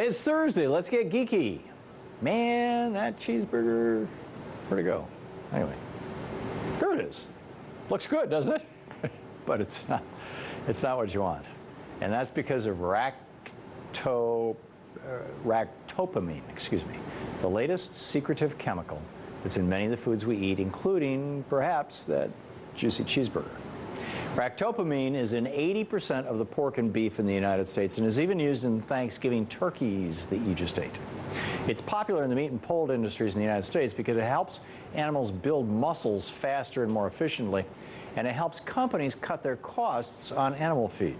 It's Thursday. Let's get geeky. Man, that cheeseburger, where'd it go? Anyway, there it is. Looks good, doesn't it? But it's not what you want. And that's because of Ractopamine, the latest secretive chemical that's in many of the foods we eat, including perhaps that juicy cheeseburger. Ractopamine is in 80% of the pork and beef in the United States and is even used in Thanksgiving turkeys that you just ate. It's popular in the meat and poult industries in the United States because it helps animals build muscles faster and more efficiently, and it helps companies cut their costs on animal feed.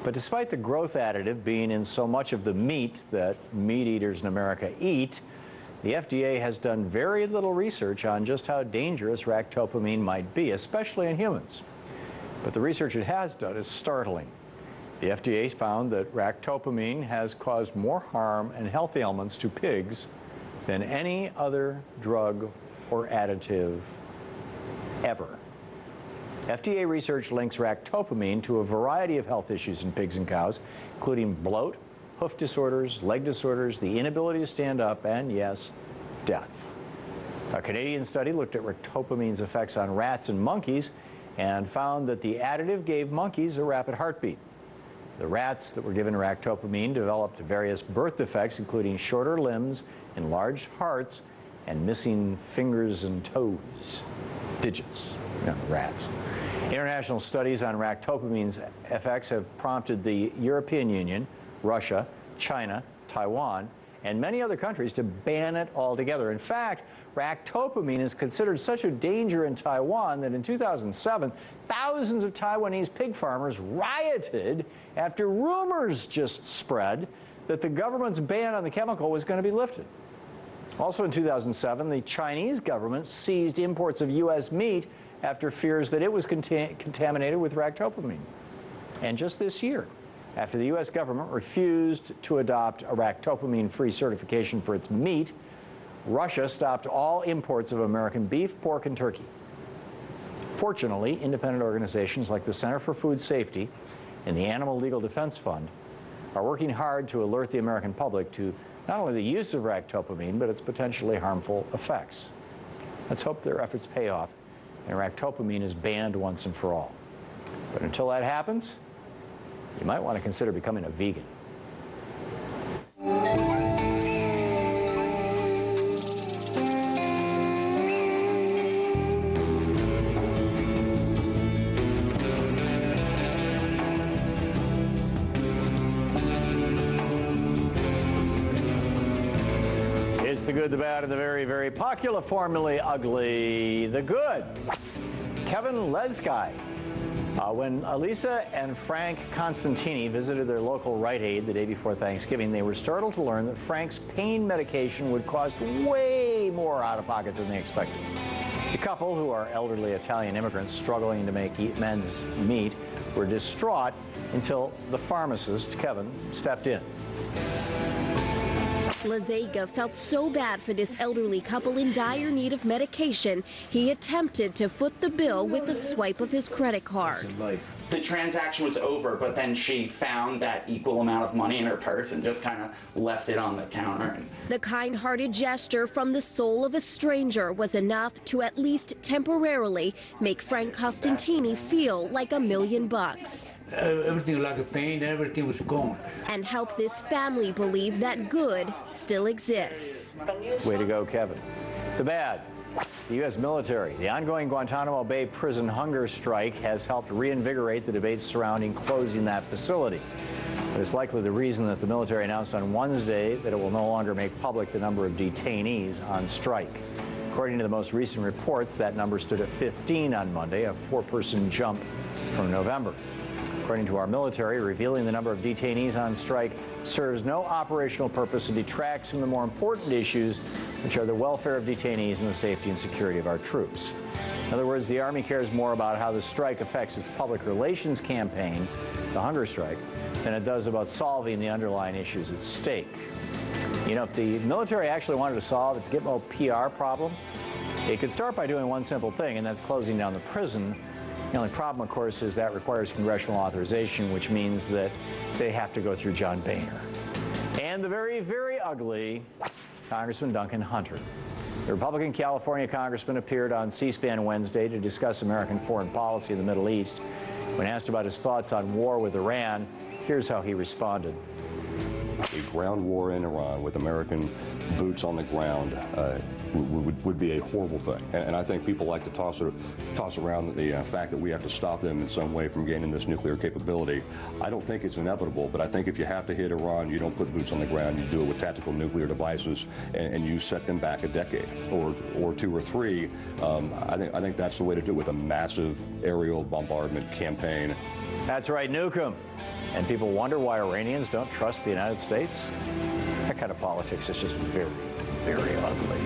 But despite the growth additive being in so much of the meat that meat eaters in America eat, the FDA has done very little research on just how dangerous ractopamine might be, especially in humans. But the research it has done is startling. The FDA found that ractopamine has caused more harm and health ailments to pigs than any other drug or additive ever. FDA research links ractopamine to a variety of health issues in pigs and cows, including bloat, hoof disorders, leg disorders, the inability to stand up, and yes, death. A Canadian study looked at ractopamine's effects on rats and monkeys and found that the additive gave monkeys a rapid heartbeat. The rats that were given ractopamine developed various birth defects, including shorter limbs, enlarged hearts, and missing fingers and toes. Digits, rats. International studies on ractopamine's effects have prompted the European Union, Russia, China, Taiwan, and many other countries to ban it altogether. In fact, ractopamine is considered such a danger in Taiwan that in 2007, thousands of Taiwanese pig farmers rioted after rumors just spread that the government's ban on the chemical was going to be lifted. Also in 2007, the Chinese government seized imports of U.S. meat after fears that it was contaminated with ractopamine. And just this year, after the U.S. government refused to adopt a ractopamine-free certification for its meat, Russia stopped all imports of American beef, pork, and turkey. Fortunately, independent organizations like the Center for Food Safety and the Animal Legal Defense Fund are working hard to alert the American public to not only the use of ractopamine, but its potentially harmful effects. Let's hope their efforts pay off and ractopamine is banned once and for all. But until that happens, you might want to consider becoming a vegan. It's the good, the bad, and the very, very popularly ugly. The good. Kevin Lesky. When Elisa and Frank Constantini visited their local Rite Aid the day before Thanksgiving, they were startled to learn that Frank's pain medication would cost way more out of pocket than they expected. The couple, who are elderly Italian immigrants struggling to make ends meet, were distraught until the pharmacist, Kevin, stepped in. Lazega felt so bad for this elderly couple in dire need of medication, he attempted to foot the bill with a swipe of his credit card. The transaction was over, but then she found that equal amount of money in her purse and just kind of left it on the counter. The kind-hearted gesture from the soul of a stranger was enough to at least temporarily make Frank Costantini feel like $1 million. Everything like a pain, everything was gone. And help this family believe that good still exists. Way to go, Kevin. The bad. The U.S. military. The ongoing Guantanamo Bay prison hunger strike has helped reinvigorate the debates surrounding closing that facility. But it's likely the reason that the military announced on Wednesday that it will no longer make public the number of detainees on strike. According to the most recent reports, that number stood at 15 on Monday, a 4-person jump from November. According to our military, revealing the number of detainees on strike serves no operational purpose and detracts from the more important issues, which are the welfare of detainees and the safety and security of our troops. In other words, the Army cares more about how the strike affects its public relations campaign, the hunger strike, than it does about solving the underlying issues at stake. You know, if the military actually wanted to solve its Gitmo PR problem, it could start by doing one simple thing, and that's closing down the prison. The only problem, of course, is that requires congressional authorization, which means that they have to go through John Boehner. And and the very, very ugly Congressman Duncan Hunter. The Republican California congressman appeared on C-SPAN Wednesday to discuss American foreign policy in the Middle East. When asked about his thoughts on war with Iran, here's how he responded. A ground war in Iran with American boots on the ground would be a horrible thing. And I think people like to toss around the fact that we have to stop them in some way from gaining this nuclear capability. I don't think it's inevitable, but I think if you have to hit Iran, you don't put boots on the ground. You do it with tactical nuclear devices, and you set them back a decade or two or three. I think that's the way to do it, with a massive aerial bombardment campaign. That's right, nuke 'em. And people wonder why Iranians don't trust the United States? That kind of politics is just very, very ugly.